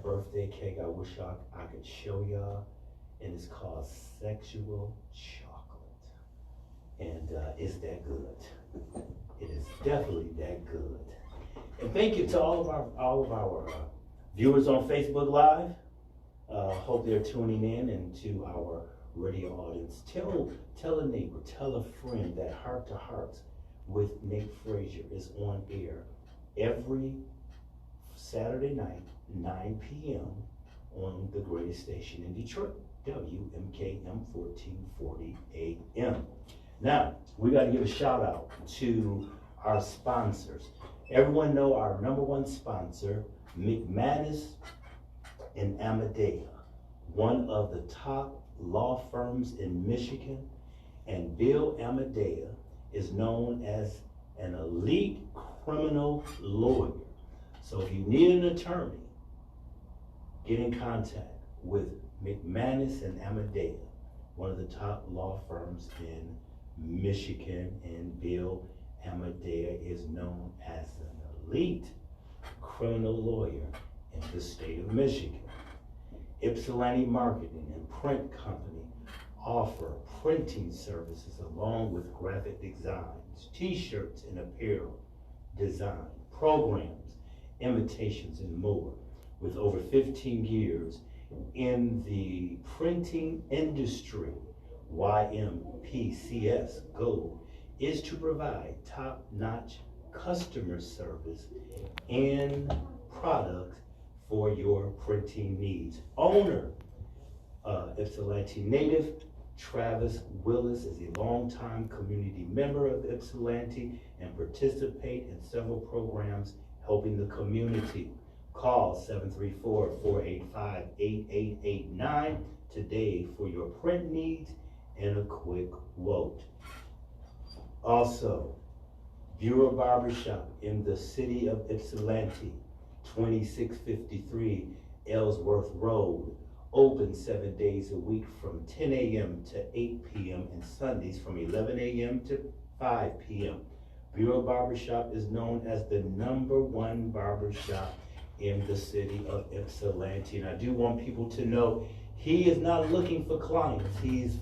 birthday cake I wish I could show y'all, and it's called Sexual Chocolate. And it's that good. It is definitely that good. And thank you to all of our viewers on Facebook Live. Hope they're tuning in, and to our radio audience. Tell a neighbor, tell a friend that Heart to Hearts with Nate Frazier is on air every Saturday night, 9 p.m. on the greatest station in Detroit, WMKM 1440 AM. Now, we got to give a shout out to our sponsors. Everyone know our number one sponsor, McManus and Amadea, one of the top law firms in Michigan, and Bill Amadea is known as an elite criminal lawyer. So if you need an attorney, get in contact with McManus and Amadea, one of the top law firms in Michigan, and Bill Amadea is known as an elite criminal lawyer in the state of Michigan. Ypsilanti Marketing and Print Company offer printing services along with graphic designs, t-shirts and apparel design, programs, invitations, and more. With over 15 years in the printing industry, YMPC's goal is to provide top-notch customer service and products for your printing needs. Owner, Ypsilanti native, Travis Willis is a longtime community member of Ypsilanti and participate in several programs helping the community. Call 734-485-8889 today for your print needs and a quick quote. Also, Bureau Barbershop in the city of Ypsilanti, 2653 Ellsworth Road, open 7 days a week from 10 a.m. to 8 p.m. and Sundays from 11 a.m. to 5 p.m. Bureau Barbershop is known as the #1 barbershop in the city of Ypsilanti. And I do want people to know he is not looking for clients. He's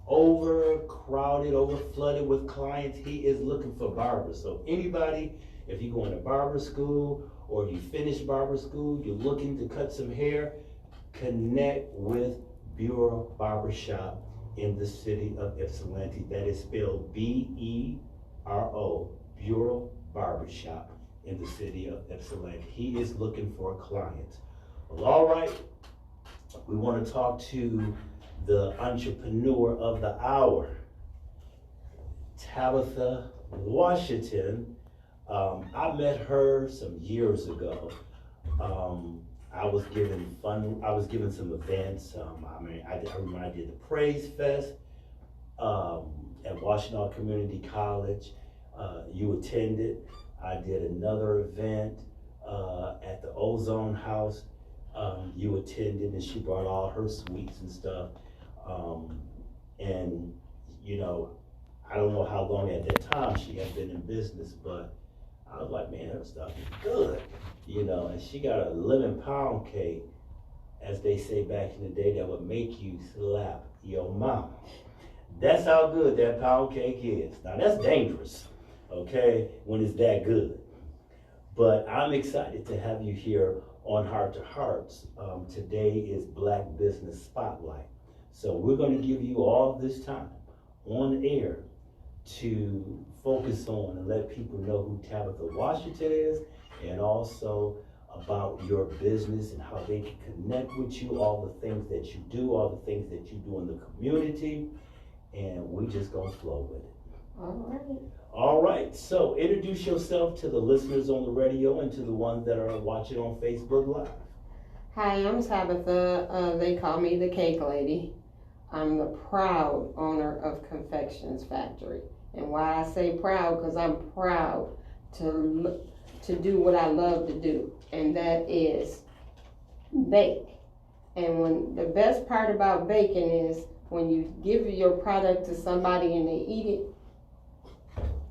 overcrowded, overflooded with clients. He is looking for barbers. So anybody, if you go into barber school or you finish barber school, you're looking to cut some hair, connect with Bureau Barbershop in the city of Ypsilanti. That is spelled B-E-R-O, Bureau Barbershop in the city of Ypsilanti. He is looking for clients. Well, all right, we want to talk to the entrepreneur of the hour, Tabitha Washington. I met her some years ago. I was given some events. I remember I did the Praise Fest at Washington Community College. You attended. I did another event at the Ozone House. You attended, and she brought all her sweets and stuff. And you know, I don't know how long at that time she had been in business, but I was like, man, her stuff is good, you know. And she got a lemon pound cake, as they say back in the day, that would make you slap your mama. That's how good that pound cake is. Now that's dangerous, okay, when it's that good. But I'm excited to have you here on Heart to Hearts. Today is Black Business Spotlight. So we're going to give you all this time on air to focus on and let people know who Tabitha Washington is, and also about your business and how they can connect with you, all the things that you do, all the things that you do in the community, and we just gonna flow with it. All right. All right, so introduce yourself to the listeners on the radio and to the ones that are watching on Facebook Live. Hi, I'm Tabitha. They call me the Cake Lady. I'm the proud owner of Confections Factory. And why I say proud, because I'm proud to do what I love to do, and that is bake. And when the best part about baking is when you give your product to somebody and they eat it,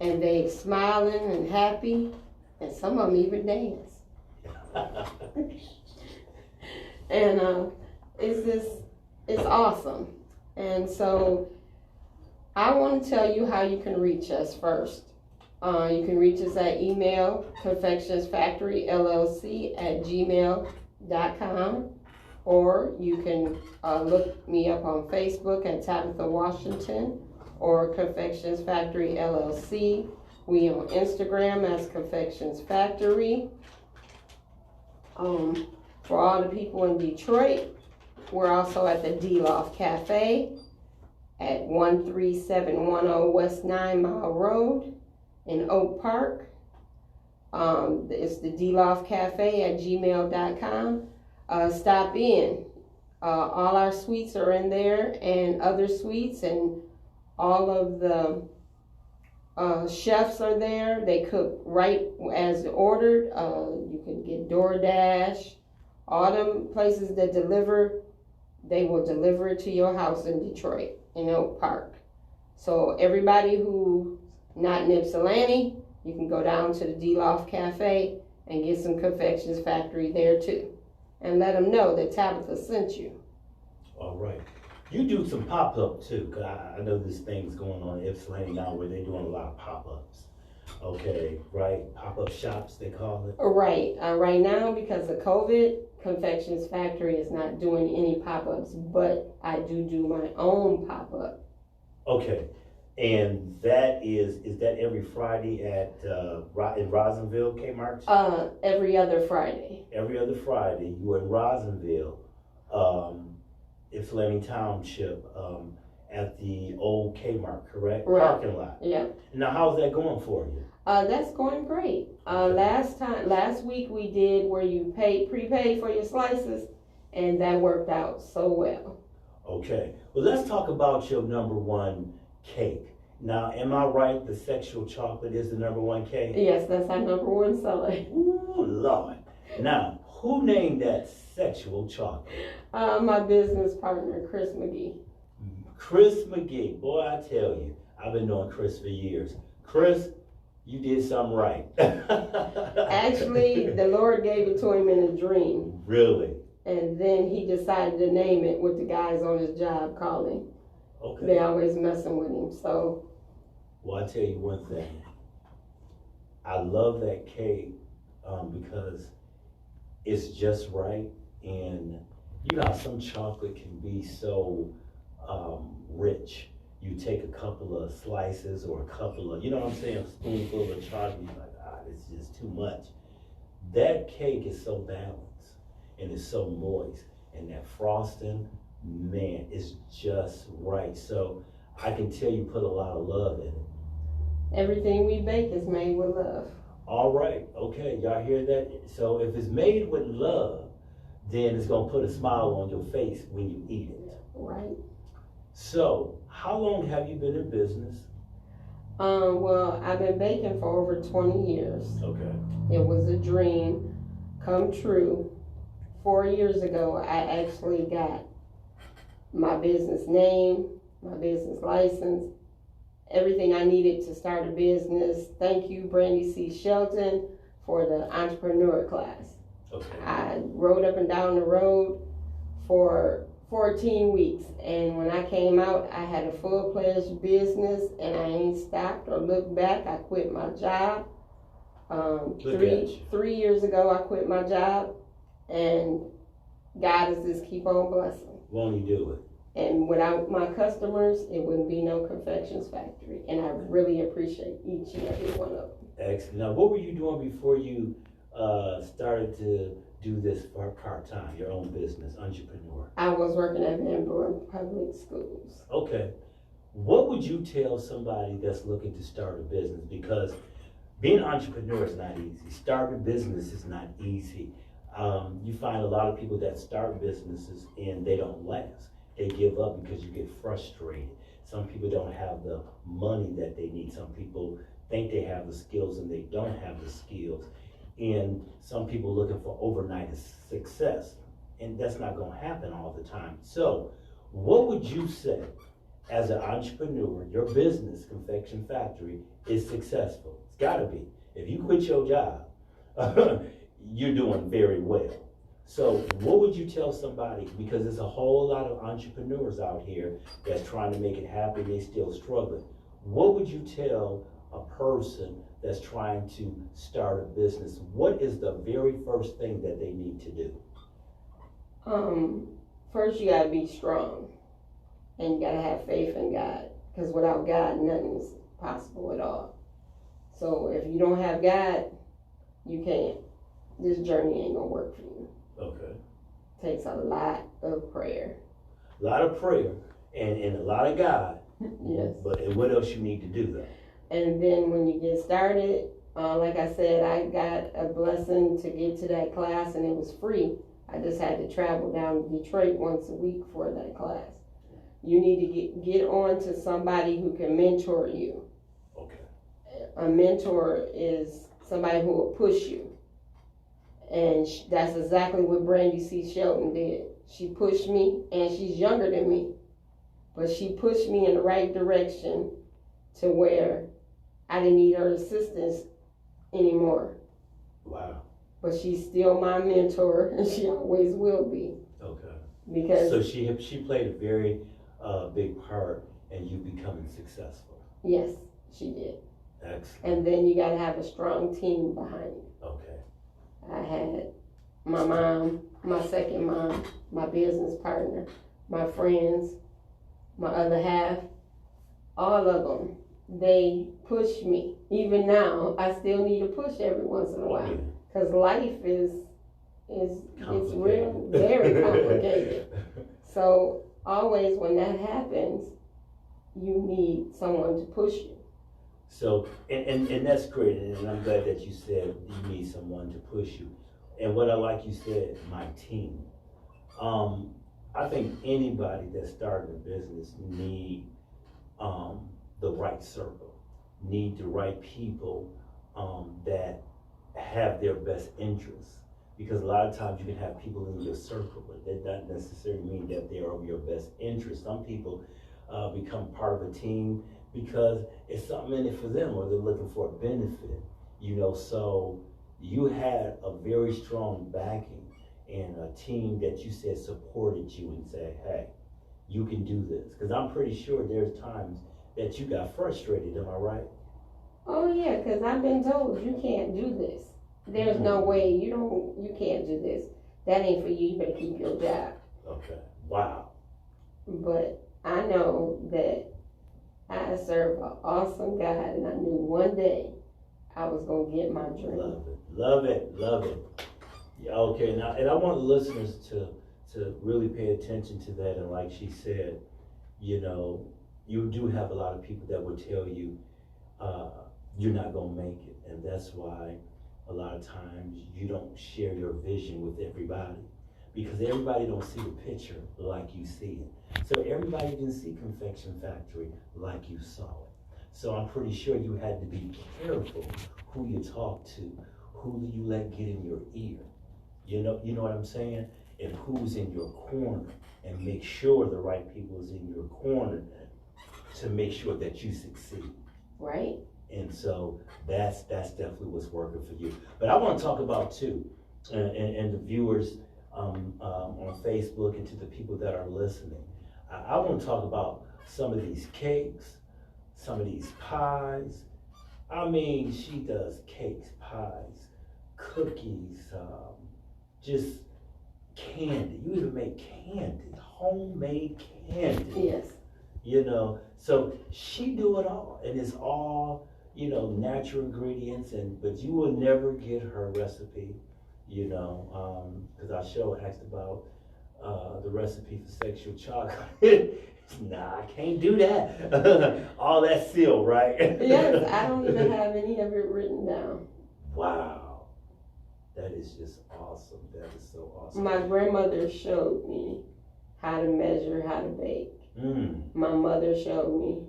and they smiling and happy, and some of them even dance. And it's awesome. And so I want to tell you how you can reach us first. You can reach us at email, confectionsfactoryllc@gmail.com, or you can look me up on Facebook at Tabitha Washington or Confections Factory LLC. We on Instagram as Confections Factory. For all the people in Detroit, we're also at the D-Loft Cafe at 13710 West 9 Mile Road in Oak Park. It's the D-Loft Cafe at gmail.com. Stop in. All our suites are in there, and other suites, and all of the chefs are there. They cook right as ordered. You can get DoorDash. All them places that deliver, they will deliver it to your house in Detroit, in Oak Park. So everybody who not in Ypsilanti, you can go down to the D-Loft Cafe and get some Confections Factory there too. And let them know that Tabitha sent you. All right. You do some pop-up too, because I know this thing's going on in Ypsilanti now where they're doing a lot of pop-ups. Okay, right? Pop-up shops, they call it. Right. Right now, because of COVID, Confections Factory is not doing any pop-ups, but I do my own pop-up. Okay. And that is that every Friday at in Rossville, Kmart? Every other Friday. Every other Friday, you in Rossville, Ypsilanti Township, at the old Kmart, correct? Right. Parking lot. Yeah. Now, how's that going for you? That's going great. Last week we did where you prepaid for your slices, and that worked out so well. Okay. Well, let's talk about your number one cake. Now, am I right? The sexual chocolate is the number one cake? Yes, that's our number one seller. Ooh, Lord. Now, who named that sexual chocolate? My business partner, Chris McGee. Chris McGee. Boy, I tell you, I've been knowing Chris for years. Chris, you did something right. Actually, the Lord gave it to him in a dream. Really? And then he decided to name it what the guys on his job called him. Okay. They always messing with him, so. Well, I tell you one thing. I love that cake because it's just right. And you know how some chocolate can be so rich. You take a couple of slices or a couple of, you know what I'm saying, a spoonful of chocolate, you're like, it's just too much. That cake is so balanced and it's so moist. And that frosting, man, it's just right. So I can tell you put a lot of love in it. Everything we bake is made with love. All right, okay, y'all hear that? So if it's made with love, then it's gonna put a smile on your face when you eat it. Right. So how long have you been in business? Well, I've been baking for over 20 years. Okay. It was a dream come true. 4 years ago, I actually got my business name, my business license, everything I needed to start a business. Thank you, Brandy C. Shelton, for the entrepreneur class. Okay. I rode up and down the road for 14 weeks, and when I came out, I had a full-fledged business, and I ain't stopped or looked back. I quit my job. 3 years ago, I quit my job, and God is just keep on blessing. Won't he do it? And without my customers, it wouldn't be no Confections Factory, and I really appreciate each and every one of them. Excellent. Now, what were you doing before you started to do this for part-time, your own business, entrepreneur? I was working at Van Buren Public Schools. Okay. What would you tell somebody that's looking to start a business? Because being an entrepreneur is not easy. Starting a business is not easy. You find a lot of people that start businesses and they don't last. They give up because you get frustrated. Some people don't have the money that they need. Some people think they have the skills and they don't have the skills. And some people looking for overnight success. And that's not going to happen all the time. So what would you say as an entrepreneur, your business, Confection Factory, is successful? It's got to be. If you quit your job, you're doing very well. So what would you tell somebody, because there's a whole lot of entrepreneurs out here that's trying to make it happen, they still struggling. What would you tell a person that's trying to start a business? What is the very first thing that they need to do? First you gotta be strong, and you gotta have faith in God, because without God, nothing's possible at all. So if you don't have God, you can't. This journey ain't gonna work for you. Okay. Takes a lot of prayer. A lot of prayer and a lot of God. Yes. But and what else you need to do though? And then when you get started, like I said, I got a blessing to get to that class, and it was free. I just had to travel down to Detroit once a week for that class. You need to get on to somebody who can mentor you. Okay. A mentor is somebody who will push you. And that's exactly what Brandy C. Shelton did. She pushed me, and she's younger than me, but she pushed me in the right direction to where I didn't need her assistance anymore. Wow. But she's still my mentor, and she always will be. Okay. Because so she played a very big part in you becoming successful. yes, she did. Excellent. And then you got to have a strong team behind you. Okay. I had my mom, my second mom, my business partner, my friends, my other half, all of them. They pushed me. Even now, I still need to push every once in a while, because life is it's real, very complicated. So always when that happens, you need someone to push you. So, and that's great, and I'm glad that you said you need someone to push you. And what I like you said, my team. I think anybody that's starting a business need the right circle, need the right people that have their best interests. Because a lot of times you can have people in your circle, but that doesn't necessarily mean that they are of your best interest. Some people become part of a team because it's something in it for them, or they're looking for a benefit, so you had a very strong backing and a team that you said supported you and said, hey, you can do this. Because I'm pretty sure there's times that you got frustrated, am I right? Oh yeah, because I've been told you can't do this. There's no way, you can't do this. That ain't for you, you better keep your job. Okay, wow. But I know that I serve an awesome God, and I knew one day I was going to get my dream. Love it. Yeah, okay, now, and I want the listeners to really pay attention to that. And like she said, you do have a lot of people that will tell you you're not going to make it. And that's why a lot of times you don't share your vision with everybody, because everybody don't see the picture like you see it. So everybody didn't see Confection Factory like you saw it. So I'm pretty sure you had to be careful who you talk to, who you let get in your ear. You know what I'm saying? And who's in your corner, and make sure the right people is in your corner to make sure that you succeed. Right. And so that's definitely what's working for you. But I want to talk about too, and the viewers on Facebook, and to the people that are listening. I want to talk about some of these cakes, some of these pies. I mean, she does cakes, pies, cookies, just candy. You even make candy, homemade candy. Yes. So she do it all, and it's all, natural ingredients, but you will never get her recipe, because our show asked about the recipe for sexual chocolate. Nah, I can't do that. All that sealed, right? Yes, I don't even have any of it written down. Wow. That is just awesome. That is so awesome. My grandmother showed me how to measure, how to bake. My mother showed me.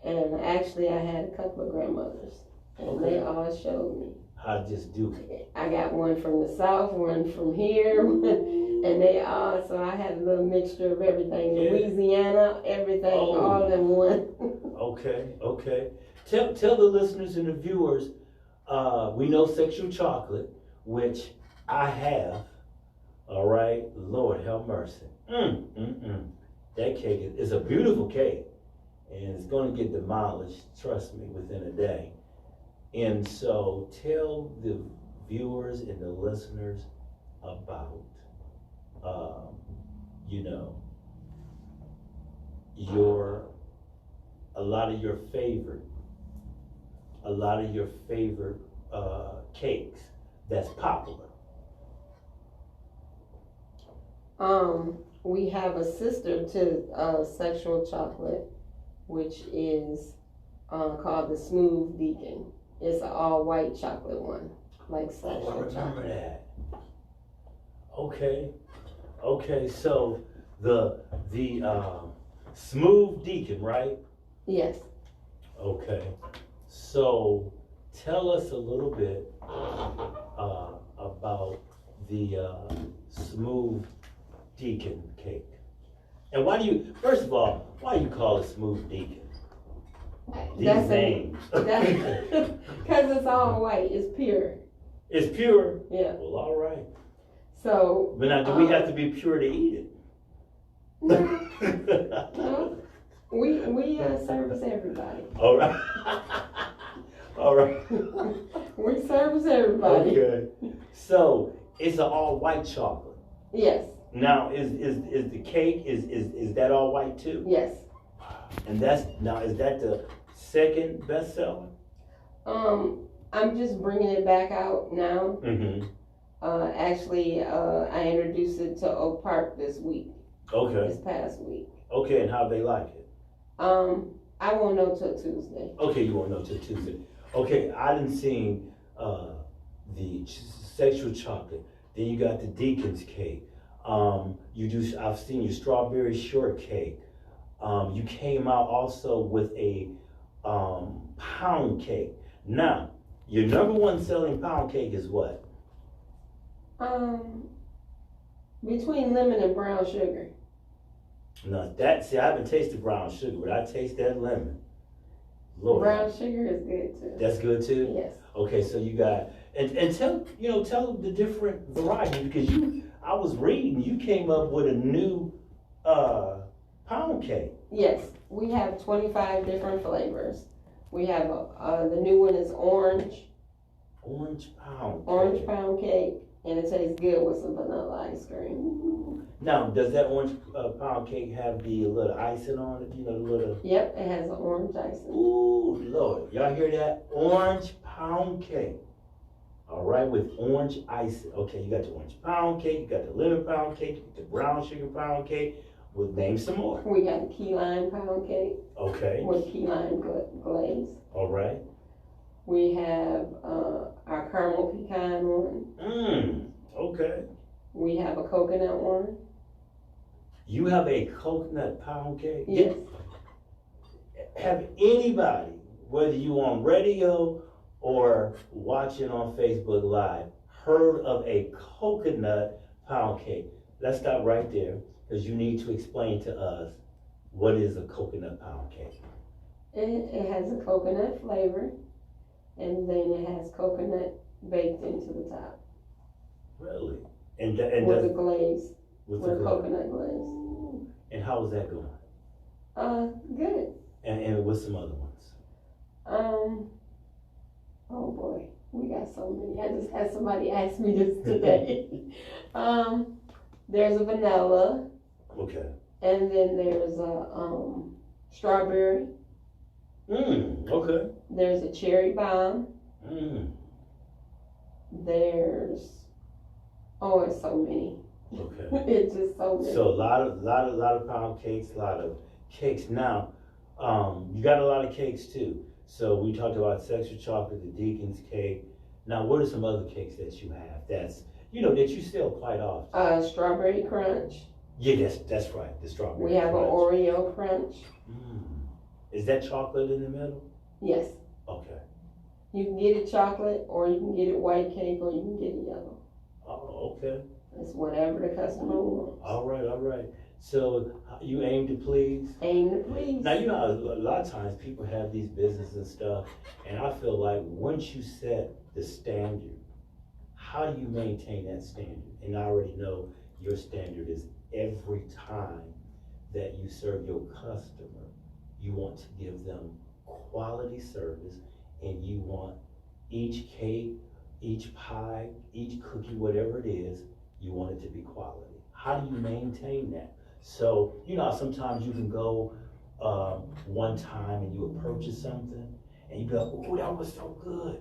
And actually I had a couple of grandmothers, and they all showed me how to just do it. I got one from the South, one from here, and they all, so I had a little mixture of everything. Yeah. Louisiana, everything, all in one. Okay. Tell the listeners and the viewers, we know sexual chocolate, which I have, All right, Lord have mercy. That cake is a beautiful cake, and it's going to get demolished, trust me, within a day. And so tell the viewers and the listeners about, you know, a lot of your favorite cakes that's popular. We have a sister to sexual chocolate, which is called the Smooth Deacon. It's an all white chocolate one, like sexual I remember chocolate. that. Okay. So the Smooth Deacon, right? Yes. Okay. So tell us a little bit about the Smooth Deacon cake. And first of all, why do you call it Smooth Deacon? These names. Because it's all white. It's pure. It's pure? Yeah. Well, all right. So. But now, do we have to be pure to eat it? No. We service everybody. All right. All right. We service everybody. Okay. So it's an all white chocolate. Yes. Now is the cake is that all white too? Yes. And is that the second bestseller? I'm just bringing it back out now. Mm-hmm. Actually, I introduced it to Oak Park this week. Okay. This past week. Okay, and how they like it? I won't know till Tuesday. Okay, you won't know till Tuesday. Okay, I didn't see the sexual chocolate. Then you got the Deacon's cake. I've seen your strawberry shortcake. You came out also with a pound cake. Now, your number one selling pound cake is what? Between lemon and brown sugar. Now I haven't tasted brown sugar, but I taste that lemon. Lord. Brown sugar is good too. That's good too? Yes. Okay, so you got and tell the different varieties, because I was reading, you came up with a new pound cake. Yes, we have 25 different flavors. We have the new one is orange. Orange pound cake. Orange pound cake, and it tastes good with some vanilla ice cream. Now, does that orange pound cake have the little icing on it? You know, the little. Yep, it has an orange icing. Ooh, Lord, y'all hear that? Orange pound cake. All right, with orange icing. Okay, you got the orange pound cake, you got the lemon pound cake, you got the brown sugar pound cake. We'll name some more. We got a key lime pound cake. Okay. With key lime glaze. All right. We have our caramel pecan one. Okay. We have a coconut one. You have a coconut pound cake? Yes. Have anybody, whether you on radio or watching on Facebook Live, heard of a coconut pound cake? Let's stop right there, because you need to explain to us what is a coconut pound cake. It has a coconut flavor, and then it has coconut baked into the top. Really? With a glaze. With a glaze. Coconut glaze. And how is that going? Good. And with some other ones? Oh boy, we got so many. I just had somebody ask me this today. There's a vanilla. Okay. And then there's a strawberry. Okay. There's a cherry bomb. There's it's so many. Okay. It's just so many. So a lot of pound cakes, a lot of cakes. Now, you got a lot of cakes too. So we talked about sexual chocolate, the Deacon's cake. Now, what are some other cakes that you have that you sell quite often? Strawberry crunch. Yeah, that's right. The strawberry. We have crunch. an Oreo crunch. Is that chocolate in the middle? Yes. Okay. You can get it chocolate, or you can get it white cake, or you can get it yellow. Oh, okay. It's whatever the customer wants. All right. So you aim to please? Aim to please. Now, a lot of times people have these businesses and stuff, and I feel like once you set the standard how do you maintain that standard? And I already know your standard is every time that you serve your customer, you want to give them quality service, and you want each cake, each pie, each cookie, whatever it is, you want it to be quality. How do you maintain that? So, you know, sometimes you can go one time and you will purchase something and you be like, oh, that was so good.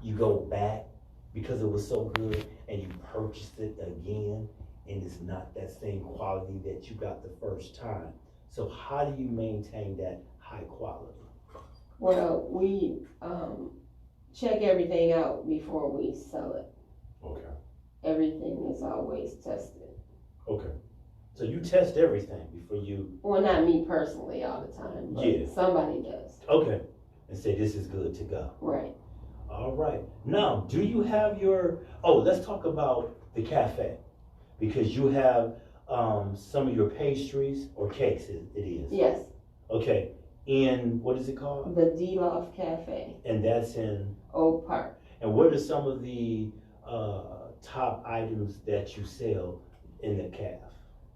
You go back because it was so good and you purchase it again, and it's not that same quality that you got the first time. So how do you maintain that high quality? Well, we check everything out before we sell it. Okay. Everything is always tested. Okay. So you test everything before you... Well, not me personally all the time, but somebody does. Okay. And say this is good to go. Right. All right. Now, do you have your... Oh, let's talk about the cafe. Because you have some of your pastries or cakes, it is. Yes. Okay. In, what is it called? The D-Loft Cafe. And that's in? Oak Park. And what are some of the top items that you sell in the cafe?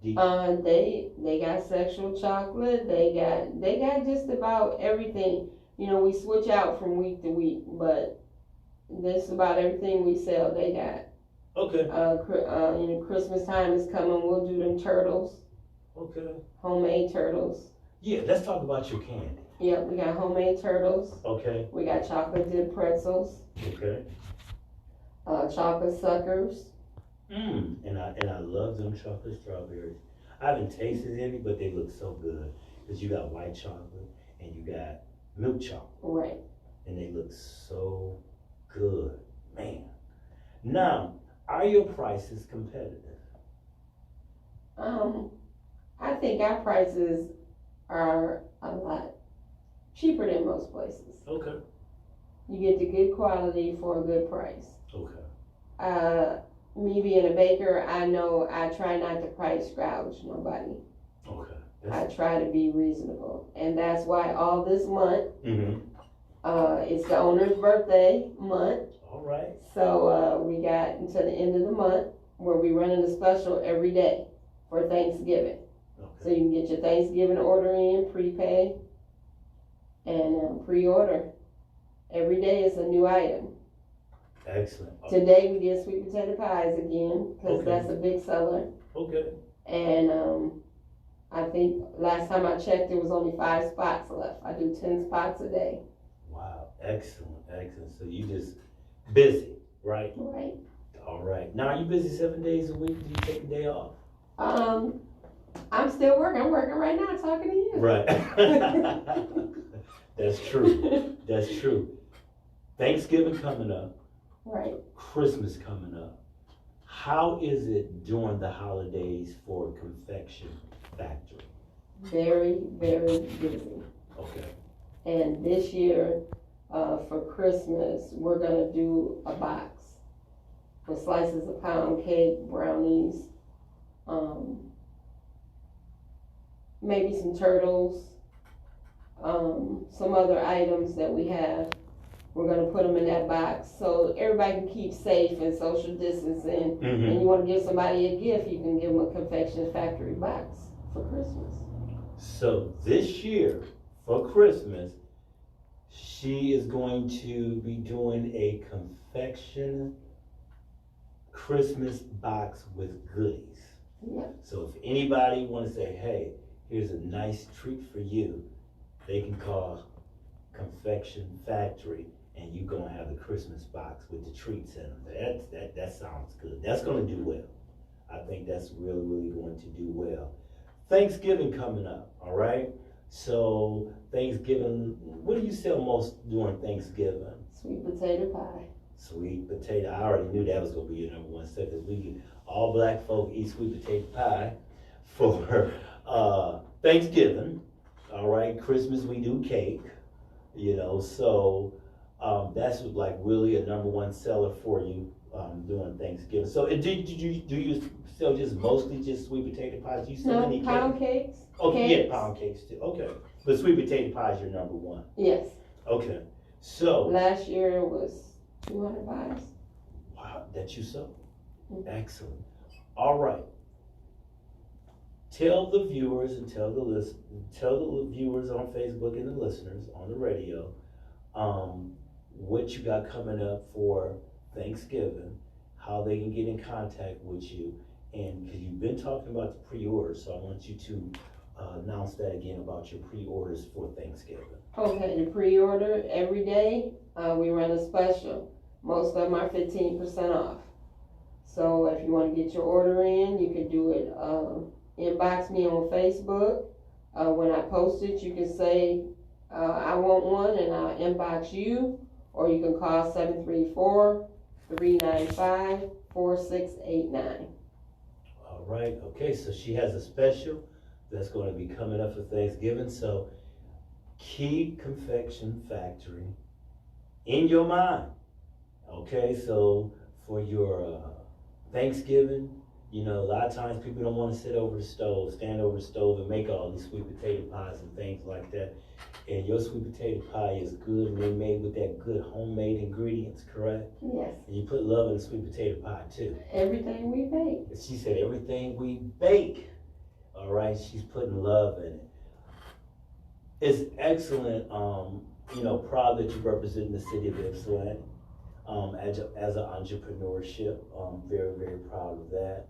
They got sexual chocolate. They got just about everything. You know, we switch out from week to week, but this about everything we sell. They got. Okay. You know, Christmas time is coming. We'll do them turtles. Okay. Homemade turtles. Yeah, let's talk about your candy. Yep, we got homemade turtles. Okay. We got chocolate dipped pretzels. Okay. Chocolate suckers. And I love them chocolate strawberries. I haven't tasted any, but they look so good. Because you got white chocolate and you got milk chocolate. Right. And they look so good. Man. Now, are your prices competitive? I think our prices are a lot cheaper than most places. Okay. You get the good quality for a good price. Okay. Me being a baker, I know I try not to price gouge nobody. Okay. I try to be reasonable. And that's why all this month, it's the owner's birthday month. All right. So we got until the end of the month where we running a special every day for Thanksgiving. Okay. So you can get your Thanksgiving order in, prepay, and pre-order. Every day is a new item. Excellent. Today we did sweet potato pies again because that's a big seller. Okay. And I think last time I checked there was only 5 spots left. I do 10 spots a day. Wow. Excellent. Excellent. So you just busy, right? Right. All right. Now, are you busy 7 days a week? Do you take a day off? I'm still working. I'm working right now talking to you. Right. That's true. That's true. Thanksgiving coming up. Right. Christmas coming up. How is it during the holidays for Confection Factory? Very, very busy. Okay. And this year, for Christmas, we're gonna do a box with slices of pound cake, brownies, maybe some turtles, some other items that we have. We're gonna put them in that box so everybody can keep safe and social distancing. And you want to give somebody a gift, you can give them a Confection Factory box for Christmas. So this year for Christmas, she is going to be doing a Confection Christmas box with goodies. Yep. So if anybody want to say, hey, here's a nice treat for you, they can call Confection Factory, and you're going to have the Christmas box with the treats in them. That sounds good. That's going to do well. I think that's really, really going to do well. Thanksgiving coming up, all right? So Thanksgiving, what do you sell most during Thanksgiving? Sweet potato pie. Sweet potato. I already knew that was going to be your number one set because we all black folk eat sweet potato pie for Thanksgiving. All right, Christmas we do cake, you know, so that's like really a number one seller for you during Thanksgiving. So do you sell just mostly just sweet potato pies? Do you sell any pound cakes. Okay, cakes. yeah, pound cakes too. Okay, but sweet potato pie is your number one. Yes. Okay, so last year it was 200 pies. Wow, that you sold. Mhm. Excellent. All right. Tell the viewers and tell the viewers on Facebook and the listeners on the radio, what you got coming up for Thanksgiving, how they can get in contact with you, and because you've been talking about the pre-orders, so I want you to announce that again about your pre-orders for Thanksgiving. Okay, the pre-order every day, we run a special. Most of them are 15% off. So if you want to get your order in, you can do it, inbox me on Facebook. When I post it, you can say, I want one, and I'll inbox you, or you can call 734-395-4689. All right, okay, so she has a special that's going to be coming up for Thanksgiving, so keep Confection Factory in your mind, okay? So for your Thanksgiving, you know, a lot of times people don't want to stand over the stove and make all these sweet potato pies and things like that. And your sweet potato pie is good and they're made with that good homemade ingredients, correct? Yes. And you put love in the sweet potato pie too. Everything we bake. She said everything we bake, all right, she's putting love in it. It's excellent, you know, proud that you represent the city of Ypsilanti as an entrepreneurship. Very, very proud of that.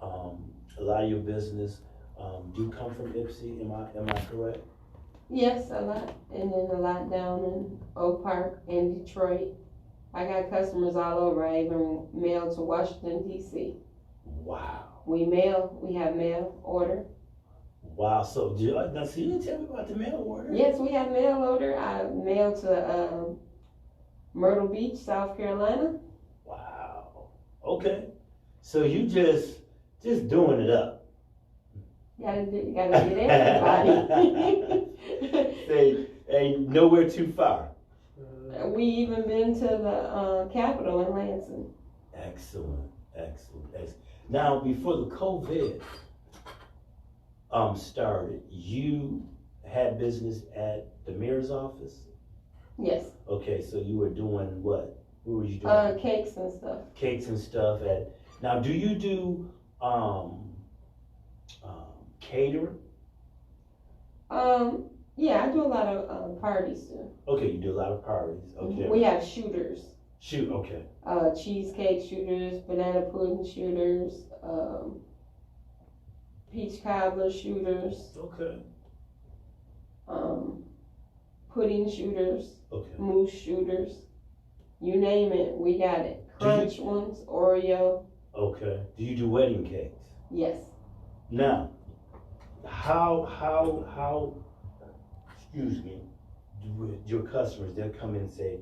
A lot of your business do come from Ypsi, am I correct? Yes, a lot. And then a lot down in Oak Park and Detroit. I got customers all over. I even mail to Washington, D.C. Wow. We have mail order. Wow, so now so you didn't tell me about the mail order? Yes, we have mail order. I mail to Myrtle Beach, South Carolina. Wow. Okay. So you just doing it up. Gotta get everybody. Say, ain't nowhere too far. We even been to the Capitol in Lansing. Excellent. Now, before the COVID started, you had business at the mayor's office? Yes. Okay, so you were doing what? What were you doing? Cakes and stuff. Cakes and stuff. Now, do you do catering? Yeah, I do a lot of parties too. Okay, you do a lot of parties. Okay. We have shooters. Shoot. Okay. Cheesecake shooters, banana pudding shooters, peach cobbler shooters, Okay. pudding shooters, Okay. mousse shooters. You name it, we got it. Crunch ones, Oreo. Okay. Do you do wedding cakes? Yes. Now, how excuse me, do your customers, they'll come in and say,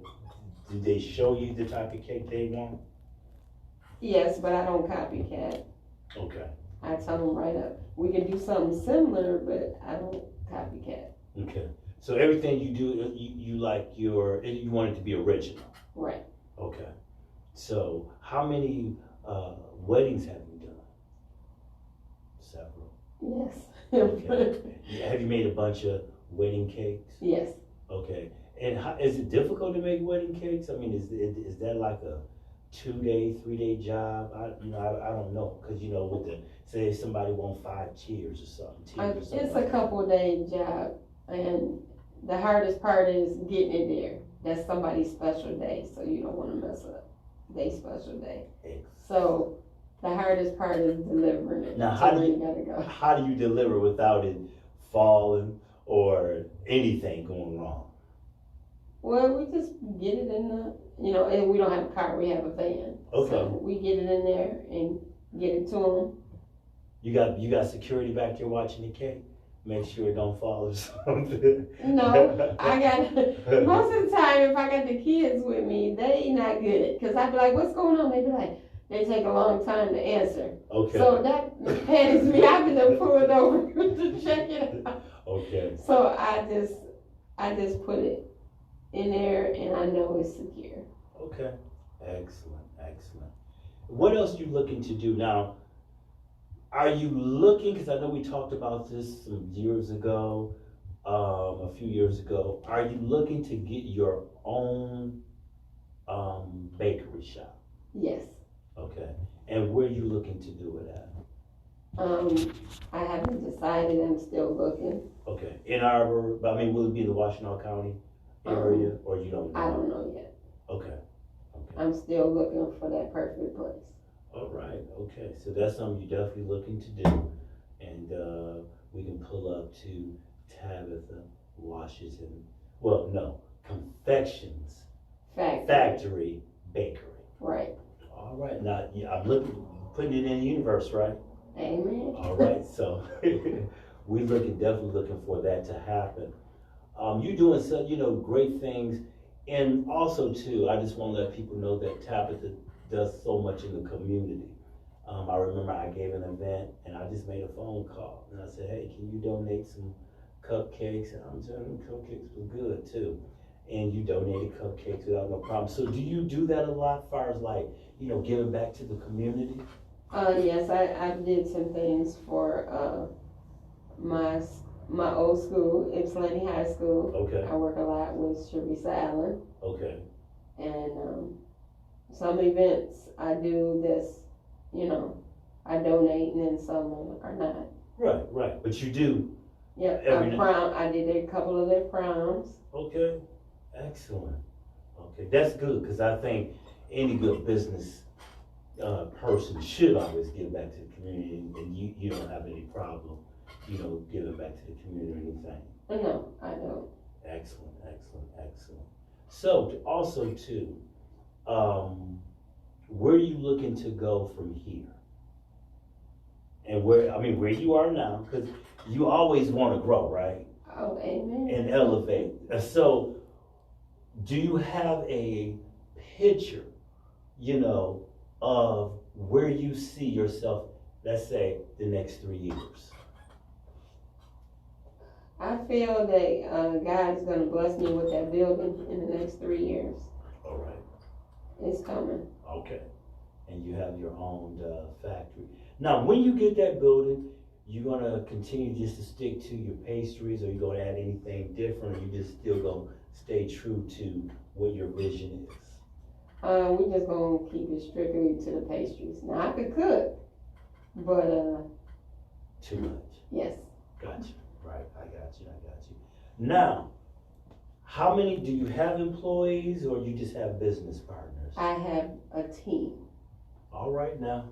did they show you the type of cake they want? Yes, but I don't copycat. Okay. I tell them right up. We can do something similar, but I don't copycat. Okay. So everything you do, you like you want it to be original. Right. Okay. So how many weddings have you done? Several. Yes. Okay. Have you made a bunch of wedding cakes? Yes. Okay. And is it difficult to make wedding cakes? I mean, is that like a 2-day, 3-day job? I don't know, because with the say somebody want 5 tiers or something. It's a couple-day job, and the hardest part is getting it there. That's somebody's special day, so you don't want to mess up their special day. So the hardest part is delivering it. Now, how do you deliver without it falling or anything going wrong? Well, we just get it in the, and we don't have a car, we have a van. Okay. So we get it in there and get it to them. You got security back there watching the cake? Make sure it don't fall or something. No, I got, most of the time if I got the kids with me, they not good. Because I'd be like, what's going on? They'd be like, they take a long time to answer. Okay. So that panics me. I've been pulled over to check it out. Okay. So I just put it in there and I know it's secure. Okay. Excellent. What else you looking to do now? Are you looking, because I know we talked about this some years ago, a few years ago, are you looking to get your own bakery shop? Yes. Okay. And where are you looking to do it at? I haven't decided. I'm still looking. Okay. Ann Arbor, but I mean, will it be the Washtenaw County area, or you don't know? I don't know yet. Okay. Okay. I'm still looking for that perfect place. All right. Okay. So that's something you're definitely looking to do, and we can pull up to Tabitha Washington. Well, no, Confections Factory Bakery. Right. All right. Now, yeah, I'm putting it in the universe, right? Amen. All right. So we're definitely looking for that to happen. You're doing some, great things, and also too, I just want to let people know that Tabitha does so much in the community. I remember I gave an event, and I just made a phone call, and I said, "Hey, can you donate some cupcakes?" And I'm telling them cupcakes was good too, and you donated cupcakes without no problem. So do you do that a lot, as far as like, giving back to the community? Yes, I did some things for my old school, Ypsilanti High School. Okay. I work a lot with Sharissa Allen. Okay. And some events I do this, I donate, and then some are not. Right. But you do. Yeah, I did a couple of their proms. Okay. Excellent. Okay, that's good, because I think any good business person should always give back to the community, and you don't have any problem, giving back to the community or anything. No, I don't. Excellent. So also too, where are you looking to go from here? And where you are now, because you always want to grow, right? Oh, amen. And elevate. So do you have a picture, of where you see yourself, let's say, the next 3 years? I feel that God is going to bless me with that building in the next 3 years. All right. It's coming. Okay. And you have your own factory. Now, when you get that building, you're going to continue just to stick to your pastries, or you going to add anything different, or you just still going to stay true to what your vision is? We just going to keep it strictly to the pastries. Now, I could cook, but... Too much? Yes. Gotcha. Right, I got you. Now, how many, do you have employees, or you just have business partners? I have a team. All right, now.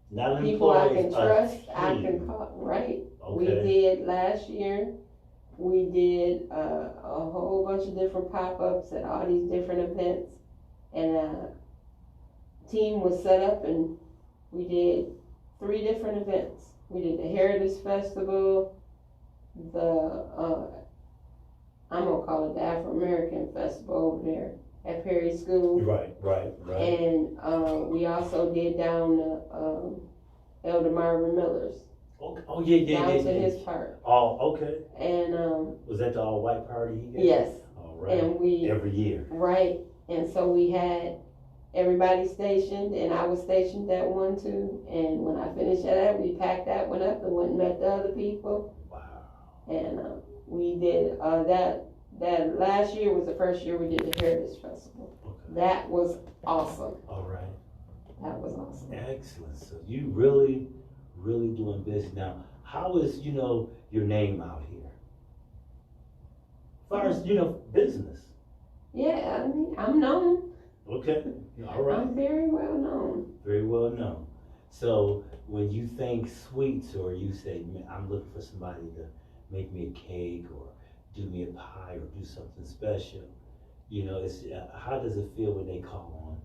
Not people I employees, can trust, I team. can call, right? Okay. We did last year, we did a whole bunch of different pop-ups at all these different events, and a team was set up, and we did 3 different events. We did the Heritage Festival, I'm gonna call it the Afro-American Festival over there at Perry School. Right. And we also did down Elder Marvin Miller's. Oh, yeah. Down to his part. Oh, okay. And was that the all-white party he gave? yes. All right. And we every year. Right. And so we had everybody stationed, and I was stationed at one too. And when I finished that, we packed that one up and went and met the other people. Wow. And we did that last year was the first year we did the Heritage Festival. Okay. That was awesome. All right. That was awesome. Excellent. So you really doing business now. How is, your name out here? As far as, business. Yeah, I mean, I'm known. Okay. All right. I'm very well known. Very well known. So when you think sweets, or you say, I'm looking for somebody to make me a cake, or do me a pie, or do something special, it's how does it feel when they call on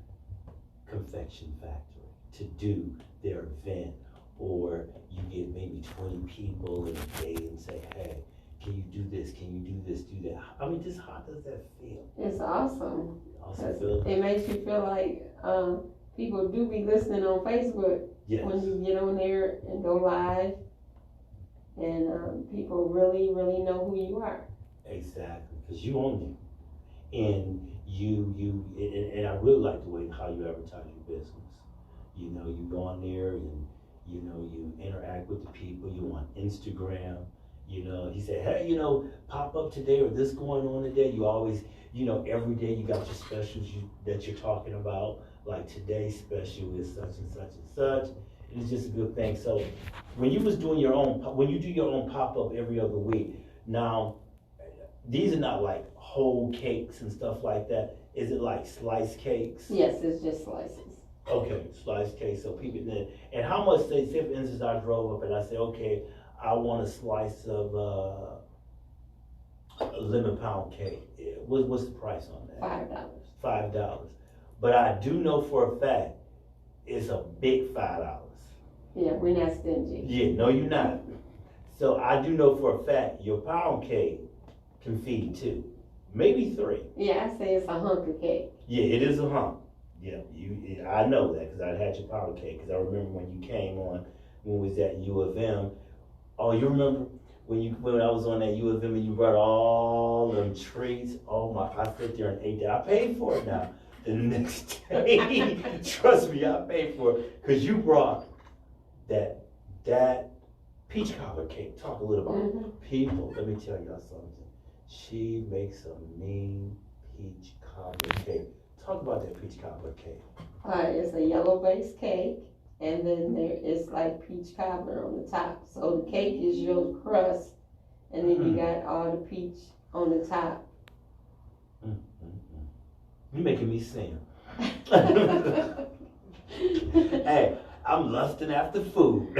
Confection Factory to do their event, or you get maybe 20 people in a day and say, hey, can you do this, do that? I mean, just how does that feel? It's awesome. It makes you feel like people do be listening on Facebook. Yes. When you get on there and go live, and people really know who you are. Exactly, because you own them, and and I really like the way how you advertise your business. You go on there, and you interact with the people. You on Instagram. He said, hey, pop up today, or this going on today. You always, every day you got your specials that you're talking about. like today's special is such and such and such. It's just a good thing. So when you was doing when you do your own pop-up every other week, now, these are not like whole cakes and stuff like that. Is it like sliced cakes? Yes, it's just slices. Okay, sliced cake. So people then, and how much, say for instance, I drove up and I say, okay, I want a slice of a lemon pound cake. What's the price on that? $5. $5. But I do know for a fact it's a big $5. Yeah, we're not stingy. Yeah, no, you're not. So I do know for a fact your pound cake can feed 2, maybe 3. Yeah, I say it's a hunk of cake. Yeah, it is a hump. Yeah, I know that because I had your pound cake. Because I remember when you came on when we was at U of M. Oh, you remember when I was on that U of M and you brought all them treats? Oh my! I sit there and ate that. I paid for it now. The next day, trust me, I paid for it because you brought that peach cobbler cake. Talk a little about people. Let me tell y'all something. She makes a mean peach cobbler cake. Talk about that peach cobbler cake. It's a yellow base cake, and then there is like peach cobbler on the top. So the cake is your crust, and then you got all the peach on the top. You're making me sing. Hey, I'm lusting after food.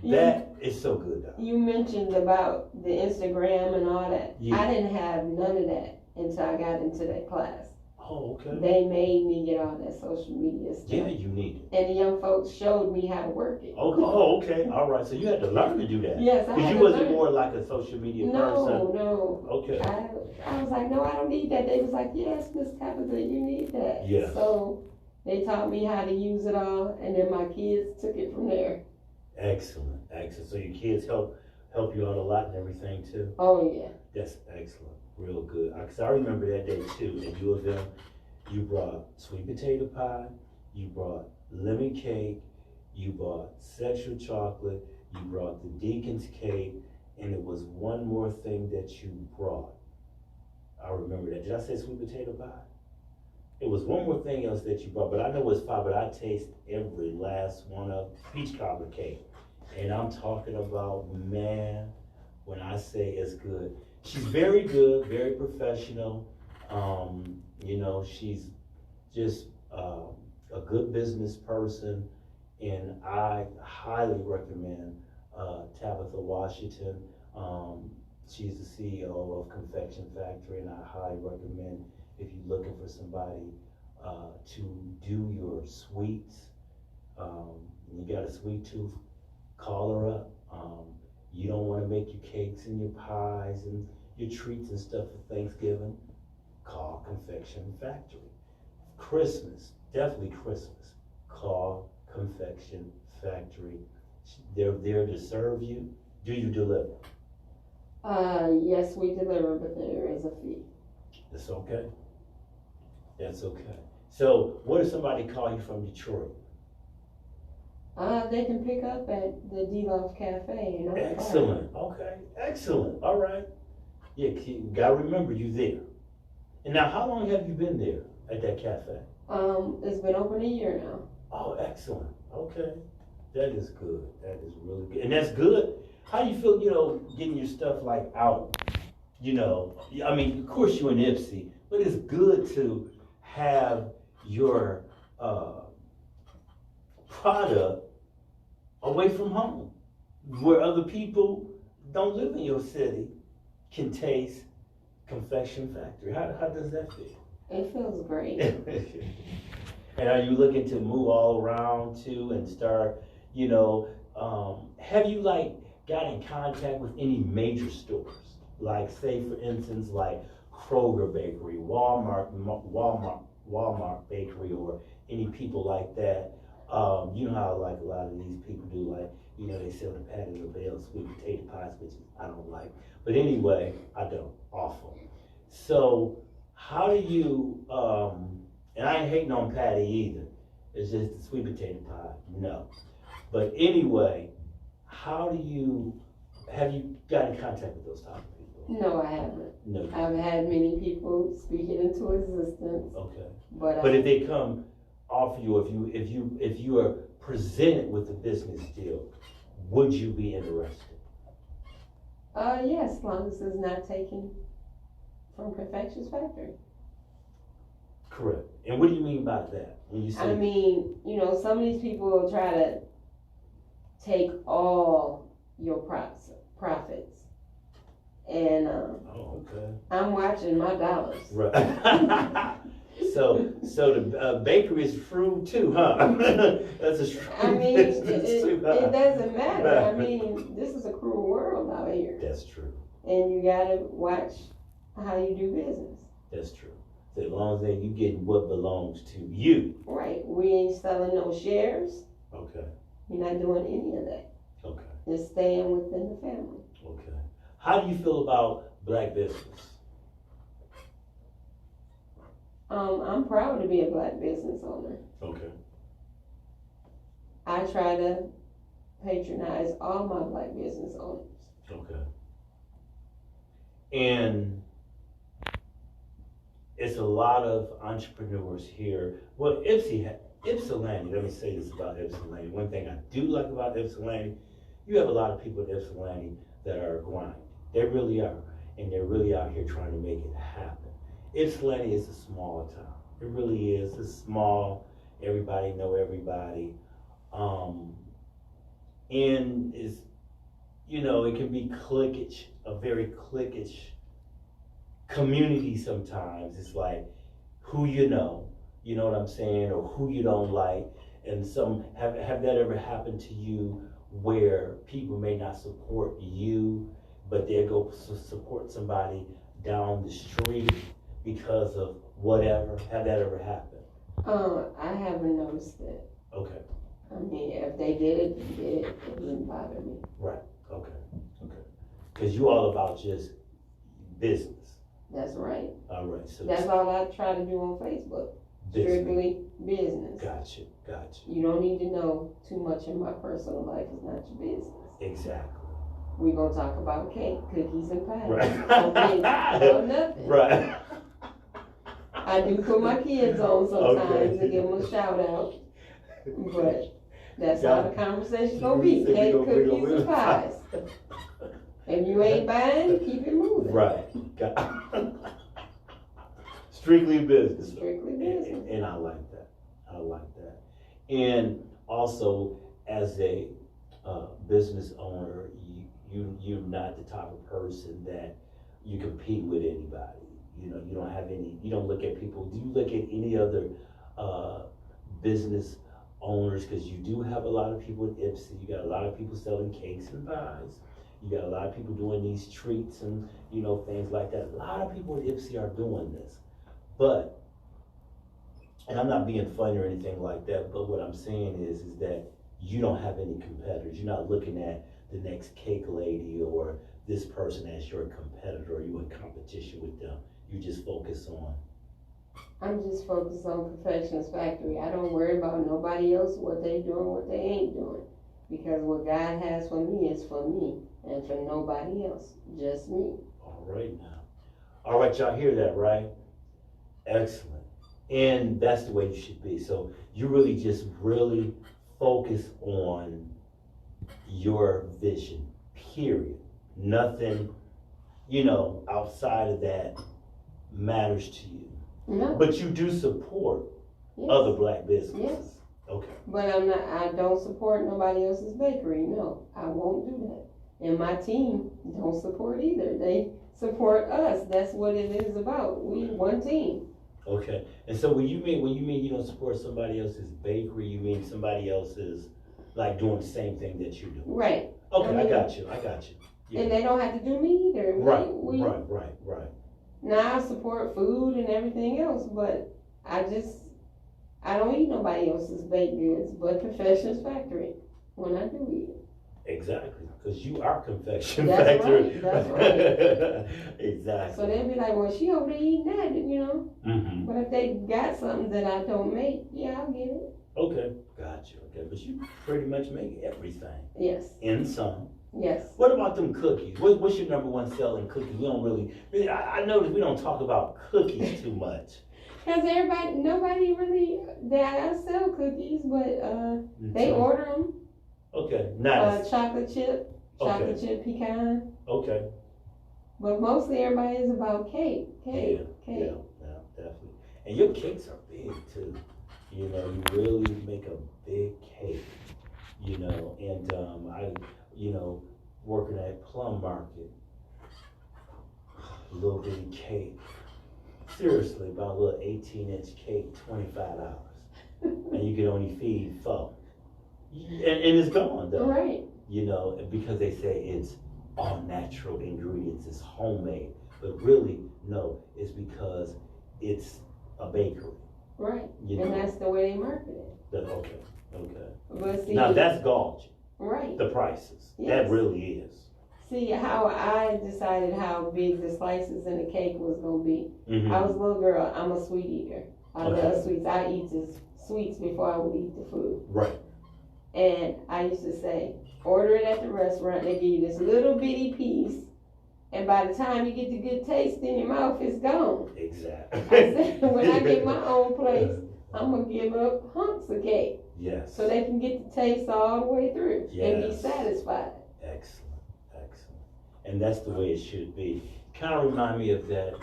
That is so good though. You mentioned about the Instagram and all that. Yeah. I didn't have none of that until I got into that class. Oh, okay. They made me get all that social media stuff. Yeah, you need it. And the young folks showed me how to work it. Oh, okay. All right. So you had to learn to do that. Yes, I had Because you to wasn't learn. more like a social media person. No. Okay. I was like, no, I don't need that. They was like, yes, Miss Tabitha, you need that. Yes. So they taught me how to use it all, and then my kids took it from there. Excellent. So your kids help you out a lot and everything too? Oh, yeah. That's excellent. Real good. Because I remember that day too. At U of M, you brought sweet potato pie, you brought lemon cake, you brought sexual chocolate, you brought the deacon's cake, and it was one more thing that you brought. I remember that. Did I say sweet potato pie? It was one more thing else that you brought, but I know it's 5, but I taste every last one of peach cobbler cake. And I'm talking about, man, when I say it's good. She's very good, very professional. She's just a good business person, and I highly recommend Tabitha Washington. She's the CEO of Confection Factory, and I highly recommend if you're looking for somebody to do your sweets. You got a sweet tooth, call her up. You don't want to make your cakes and your pies and your treats and stuff for Thanksgiving, call Confection Factory. Christmas, definitely Christmas, call Confection Factory. They're there to serve you. Do you deliver? Yes, we deliver, but there is a fee. That's okay. That's okay. So, what if somebody call you from Detroit? They can pick up at the D-Love Cafe. Excellent. Okay. Excellent. All right. Yeah, you gotta remember you there. And now, how long have you been there at that cafe? It's been over a year now. Oh, excellent. Okay. That is good. That is really good. And that's good. How do you feel, getting your stuff like out? I mean, of course you're in Ipsy, but it's good to have your product away from home, where other people don't live in your city can taste Confection Factory. How does that feel? It feels great. And are you looking to move all around too and start, have you got in contact with any major stores? Like say for instance, like Kroger Bakery, Walmart Bakery, or any people like that. You know how a lot of these people do, they sell the patty of bell sweet potato pies, which I don't like. But anyway, I don't. Awful. So how do you, and I ain't hating on patty either. It's just the sweet potato pie. No. But anyway, have you got in contact with those type of people? No, I haven't. No. I've had many people speak it into existence. Okay. But if they come, offer you if you are presented with a business deal, would you be interested? Yes, as long as it's not taken from Confections Factory. Correct. And what do you mean by that? When you say, I mean, some of these people will try to take all your profits. And oh, okay. I'm watching my dollars. Right. So the bakery is fruit too, huh? That's a shrewd I mean, business too, huh? it doesn't matter. I mean, this is a cruel world out here. That's true. And you gotta watch how you do business. That's true. So as long as you getting what belongs to you. Right. We ain't selling no shares. Okay. You're not doing any of that. Okay. Just staying within the family. Okay. How do you feel about black business? I'm proud to be a black business owner. Okay. I try to patronize all my black business owners. Okay. And it's a lot of entrepreneurs here. Well, Ypsilanti, let me say this about Ypsilanti. One thing I do like about Ypsilanti, you have a lot of people in Ypsilanti that are grinding. They really are. And they're really out here trying to make it happen. Ypsilanti is a small town. It really is. It's small. Everybody know everybody. And it's, it can be cliquish, a very cliquish community sometimes. It's like who you know what I'm saying, or who you don't like. And have that ever happened to you where people may not support you, but they'll go support somebody down the street because of whatever? Have that ever happened? I haven't noticed that. Okay. I mean, if they did it, it didn't bother me. Right. Okay. Because you all about just business. That's right. All right. So that's all I try to do on Facebook. Strictly business. Gotcha. You don't need to know too much in my personal life. It's not your business. Exactly. We're going to talk about cake, cookies, and pie. Right. Or nothing. Right. I do put my kids on sometimes to give them a shout out. But that's how the conversation's going to be. Cake, cookies, and pies. If you ain't buying, keep it moving. Right. Strictly business. Strictly business. And I like that. And also, as a business owner, you're not the type of person that you compete with anybody. You don't have any, you don't look at people. Do you look at any other business owners? Because you do have a lot of people in Ipsy. You got a lot of people selling cakes and pies. You got a lot of people doing these treats and, things like that. A lot of people in Ipsy are doing this. But, and I'm not being funny or anything like that, but what I'm saying is that you don't have any competitors. You're not looking at the next cake lady or this person as your competitor, or you in competition with them. You just focus on. I'm just focused on Confections Factory. I don't worry about nobody else, what they doing, what they ain't doing. Because what God has for me is for me and for nobody else, just me. All right now. All right, y'all hear that, right? Excellent. And that's the way you should be. So you really focus on your vision, period. Nothing, outside of that matters to you. No. But you do support other black businesses. Yes. Okay. But I don't support nobody else's bakery. No, I won't do that. And my team don't support either. They support us. That's what it is about. We one team. Okay. And so when you mean you don't support somebody else's bakery, you mean somebody else's like doing the same thing that you do? Right. Okay, I got you. Yeah. And they don't have to do me either. Right. Now I support food and everything else, but I don't eat nobody else's baked goods but Confections Factory when I do eat it. Exactly, because you are Confection That's Factory. Right. That's right. Exactly. So they'll be like, well, she over there eating that, Mm-hmm. But if they got something that I don't make, yeah, I'll get it. Okay, gotcha. Okay, but you pretty much make everything. Yes. In some. Yes. What about them cookies? What's your number one selling cookie? We don't really I notice we don't talk about cookies too much. Cause nobody really, I sell cookies, but they order them. Okay, nice. Chocolate chip pecan. Okay. But mostly everybody is about cake. Yeah, definitely. And your cakes are big too. You know, you really make a big cake. You know, and working at Plum Market, little bitty cake. Seriously, about a little 18-inch cake, $25. And you can only feed 4. And it's gone though. Right. You know, because they say it's all natural ingredients, it's homemade. But really, no, it's because it's a bakery. Right. You and know? that's the way they market it. Okay. But see, now that's gorgeous. Right. The prices. Yes. That really is. See how I decided how big the slices in the cake was gonna be. Mm-hmm. I was a little girl. I'm a sweet eater. I Okay. love sweets. I eat the sweets before I would eat the food. Right. And I used to say, order it at the restaurant. They give you this little bitty piece, and by the time you get the good taste in your mouth, it's gone. Exactly. I said, when I get my own place, I'm gonna give up hunks of cake. Yes. So they can get the taste all the way through and be Yes. satisfied. Excellent. And that's the way it should be. Kind of remind me of that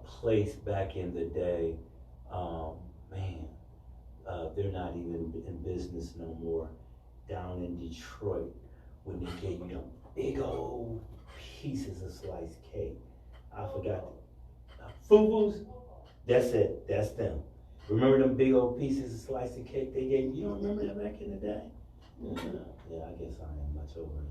place back in the day. They're not even in business no more. Down in Detroit, when they gave you them big old pieces of sliced cake. I forgot. Fubu's. That's it. That's them. Remember them big old pieces of sliced cake they gave you? You don't remember that back in the day? Yeah, I guess I ain't much over there.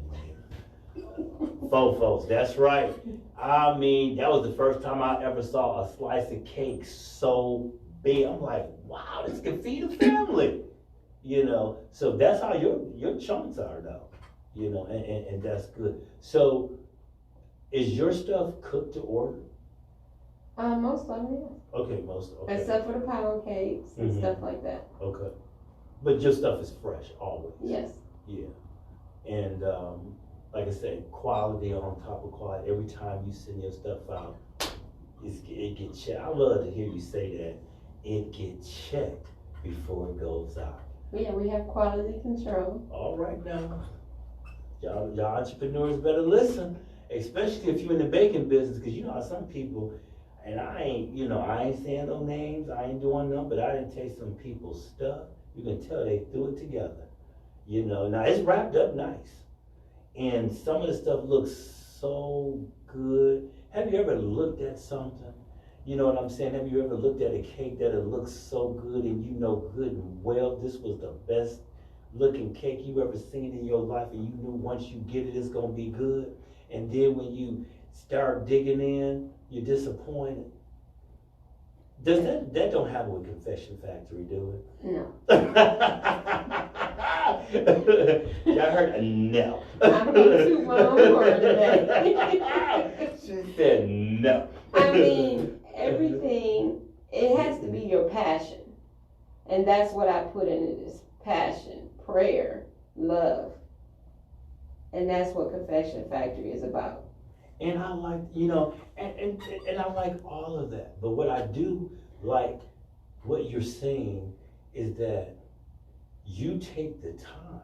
Folks, that's right. I mean, that was the first time I ever saw a slice of cake so big. I'm like, wow, this can feed a family. You know, so that's how your chunks are though. You know, and that's good. So is your stuff cooked to order? Most of them, yeah. Okay, most. Okay. Except for the pound cakes and Mhm. stuff like that. Okay. But your stuff is fresh always. Yes. Yeah. And like I said, quality on top of quality. Every time you send your stuff out, it gets checked. I love to hear you say that. It gets checked before it goes out. Yeah, we have quality control. All right now. Y'all entrepreneurs better listen. Especially if you're in the baking business, because you know how some people, and I ain't saying no names, I ain't doing nothing, but I didn't taste some people's stuff. You can tell they threw it together. You know, now it's wrapped up nice. And some of the stuff looks so good. Have you ever looked at something? You know what I'm saying? Have you ever looked at a cake that it looks so good and you know good and well this was the best looking cake you ever seen in your life and you knew once you get it it's gonna be good, and then when you start digging in, you're disappointed? Does that don't happen with Confection Factory, do it? No. Y'all heard a no. I'm gonna toot my own horn today. She said no. I mean, everything, it has to be your passion. And that's what I put in it is passion, prayer, love. And that's what Confection Factory is about. And I like, you know, and I like all of that. But what I do like, what you're saying is that you take the time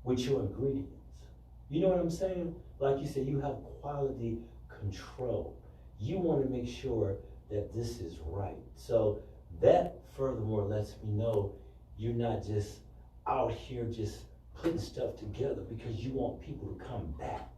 with your ingredients. You know what I'm saying? Like you said, you have quality control. You want to make sure that this is right. So that furthermore lets me know you're not just out here just putting stuff together because you want people to come back.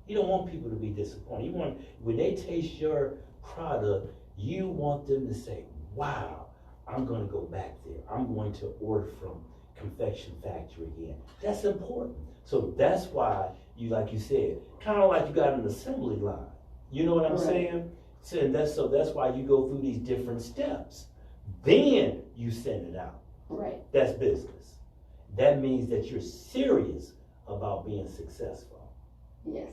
You don't want people to be disappointed. You want, when they taste your product, you want them to say, wow, I'm going to go back there. I'm going to order from Confection Factory again. That's important. So that's why you, like you said, kind of like you got an assembly line. You know what I'm saying? So that's why you go through these different steps. Then you send it out. Right. That's business. That means that you're serious about being successful. Yes.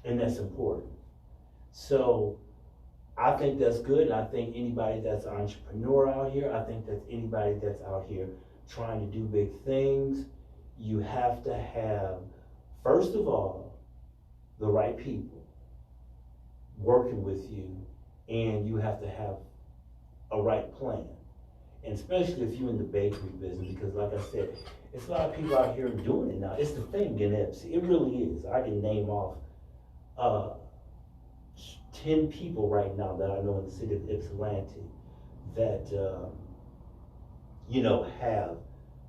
And that's important. So I think that's good. And I think anybody that's an entrepreneur out here, I think that anybody that's out here trying to do big things, you have to have, first of all, the right people working with you and you have to have a right plan. And especially if you're in the bakery business, because like I said, it's a lot of people out here doing it now. It's the thing in Ipsy. It really is. I can name off 10 people right now that I know in the city of Ypsilanti that, have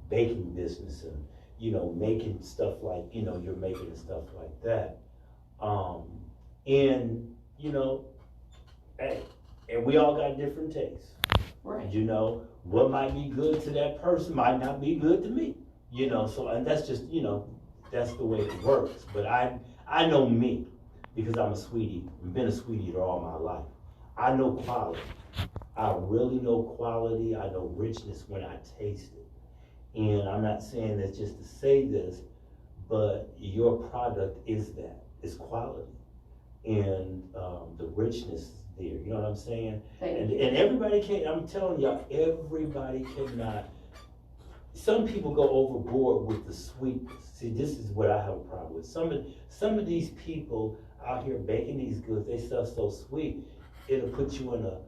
baking business and, making stuff like, you're making and stuff like that. And, hey, and we all got different tastes. Right. What might be good to that person might not be good to me. So, and that's just, that's the way it works. But I know me, because I'm a sweet eater. I've been a sweet eater all my life. I know quality. I really know quality. I know richness when I taste it. And I'm not saying this just to say this, but your product is that. It's quality. And the richness is there. You know what I'm saying? And everybody can't, I'm telling y'all, everybody cannot. Some people go overboard with the sweetness. See, this is what I have a problem with. Some of these people out here baking these goods, they stuff so sweet, it'll put you in a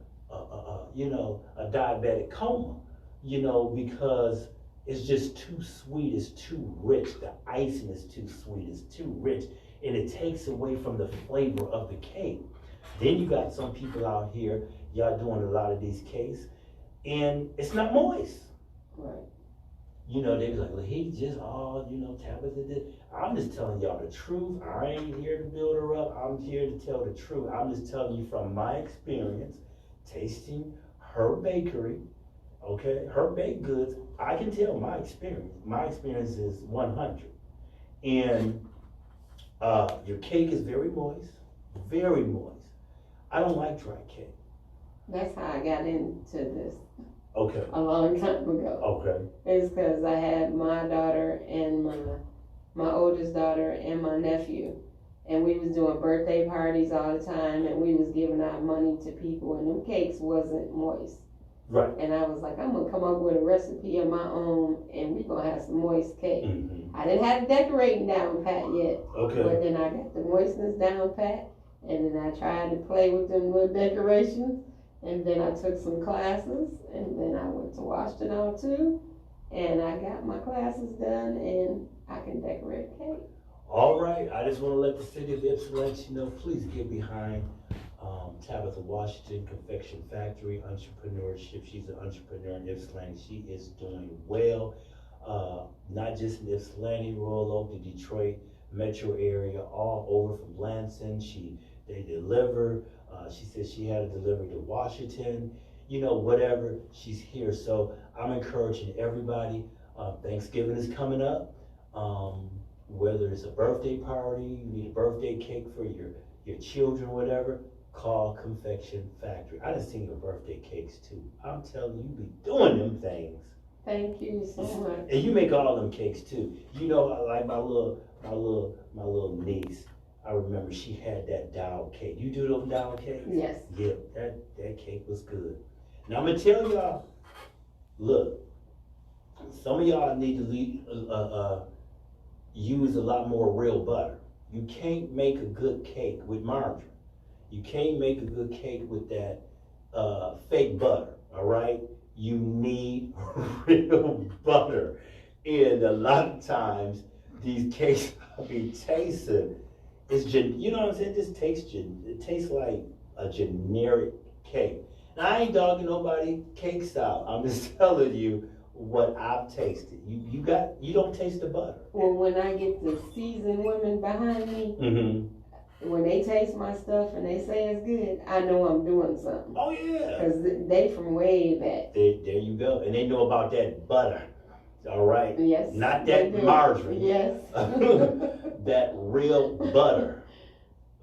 diabetic coma, because it's just too sweet, it's too rich, the icing is too sweet, it's too rich, and it takes away from the flavor of the cake. Then you got some people out here, y'all doing a lot of these cakes, and it's not moist. Right. They be like, well, he just Tabitha did. I'm just telling y'all the truth. I ain't here to build her up. I'm here to tell the truth. I'm just telling you from my experience, tasting her bakery, okay, her baked goods. I can tell my experience. My experience is 100. And your cake is very moist, very moist. I don't like dry cake. That's how I got into this. Okay. A long time ago. Okay. It's because I had my daughter and my oldest daughter and my nephew, and we was doing birthday parties all the time, and we was giving out money to people, and them cakes wasn't moist. Right. And I was like, I'm gonna come up with a recipe of my own, and we gonna have some moist cake. Mm-hmm. I didn't have the decorating down pat yet. Okay. But then I got the moistness down pat, and then I tried to play with them little decorations. And then I took some classes, and then I went to Washington too, and I got my classes done, and I can decorate cake. All right, I just want to let the city of Ypsilanti know, please get behind Tabitha Washington Confection Factory, entrepreneurship. She's an entrepreneur in Ypsilanti. She is doing well, not just in Ypsilanti, Royal Oak, the Detroit metro area, all over from Lansing. They deliver. She said she had a delivery to Washington, whatever, she's here. So I'm encouraging everybody. Thanksgiving is coming up. Whether it's a birthday party, you need a birthday cake for your children, whatever, call Confection Factory. I done seen your birthday cakes too. I'm telling you, be doing them things. Thank you so much. And you make all them cakes too. Like my little niece. I remember she had that doll cake. You do those doll cakes? Yes. Yeah, that cake was good. Now I'm gonna tell y'all, look, some of y'all need to use a lot more real butter. You can't make a good cake with margarine. You can't make a good cake with that fake butter, all right? You need real butter. And a lot of times, these cakes I be tasting, you know what I'm saying? It tastes like a generic cake. Now, I ain't dogging nobody cake style. I'm just telling you what I've tasted. You don't taste the butter. Well, when I get the seasoned women behind me, Mm-hmm. when they taste my stuff and they say it's good, I know I'm doing something. Oh, yeah. Because they from way back. There you go. And they know about that butter. All right? Yes. Not that margarine. Yes. That real butter.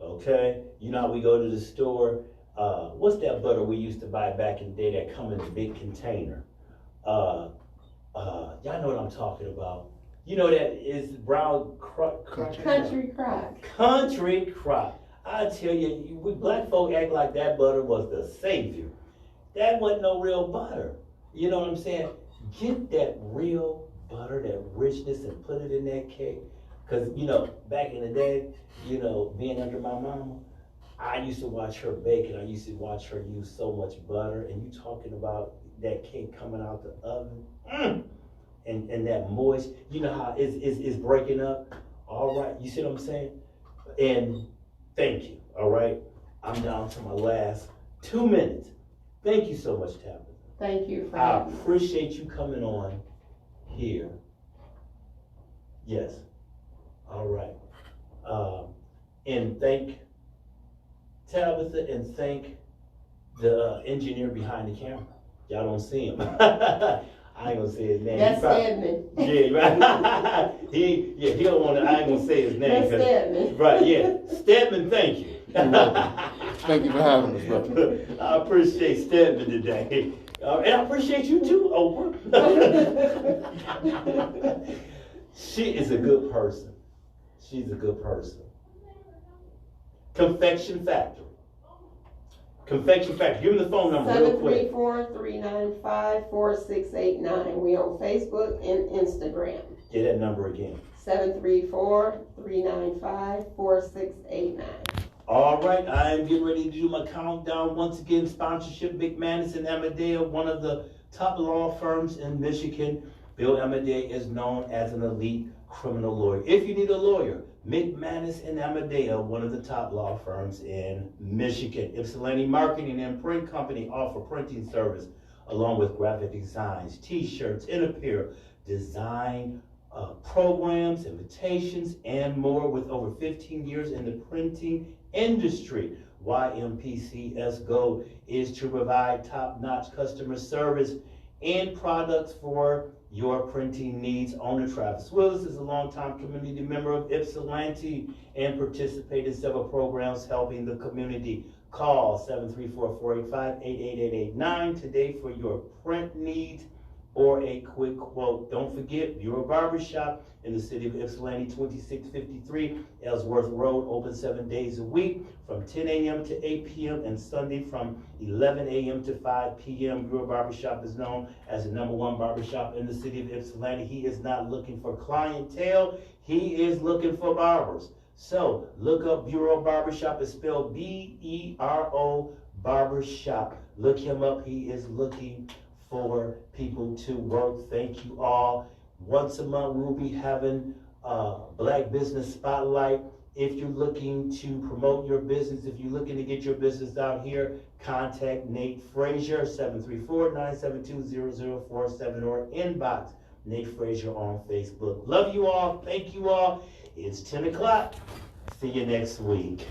Okay? You know how we go to the store? What's that butter we used to buy back in the day that come in a big container? Y'all know what I'm talking about. You know that is brown Country crock. Country crock. I tell you, we black folk act like that butter was the savior. That wasn't no real butter. You know what I'm saying? Get that real butter, that richness, and put it in that cake. Because, back in the day, being under my mama, I used to watch her bake, and I used to watch her use so much butter, and you talking about that cake coming out the oven, and that moist, you know how it's breaking up. All right, you see what I'm saying? And thank you, all right? I'm down to my last 2 minutes. Thank you so much, Tabitha. Thank you for I having me. appreciate you coming on here. Yes. All right. And thank Tabitha and thank the engineer behind the camera. Y'all don't see him. I ain't gonna say his name. That's Stedman. Yeah, right. he don't want to. I ain't gonna say his name. That's Stedman. Right, yeah. Stedman, thank you. Thank you for having us, brother. I appreciate Stedman today. And I appreciate you too, Oprah. She is a good person. She's a good person. Confection Factory. Confection Factory. Give me the phone number real quick. 734-395-4689. We on Facebook and Instagram. Get that number again. 734-395-4689. All right, I am getting ready to do my countdown. Once again, sponsorship, McManus and Amadea, one of the top law firms in Michigan. Bill Amadea is known as an elite criminal lawyer. If you need a lawyer, McManus and Amadea, one of the top law firms in Michigan. Ypsilanti Marketing and Print Company offer printing service along with graphic designs, t-shirts, and appear design programs, invitations, and more. With over 15 years in the printing industry, YMPC's goal is to provide top-notch customer service and products for your printing needs. Owner Travis Willis is a longtime community member of Ypsilanti and participated in several programs helping the community. Call 734-485-88889 today for your print needs or a quick quote. Don't forget, Bureau Barbershop in the city of Ypsilanti, 2653 Ellsworth Road, open 7 days a week from 10 a.m. to 8 p.m. and Sunday from 11 a.m. to 5 p.m. Bureau Barbershop is known as the #1 barbershop in the city of Ypsilanti. He is not looking for clientele, he is looking for barbers. So look up Bureau Barbershop. It's spelled B-E-R-O Barbershop. Look him up. He is looking for people to work. Thank you all. Once a month, we'll be having Black Business Spotlight. If you're looking to promote your business, if you're looking to get your business out here, contact Nate Frazier, 734-972-0047, or inbox Nate Frazier on Facebook. Love you all. Thank you all. It's 10 o'clock. See you next week.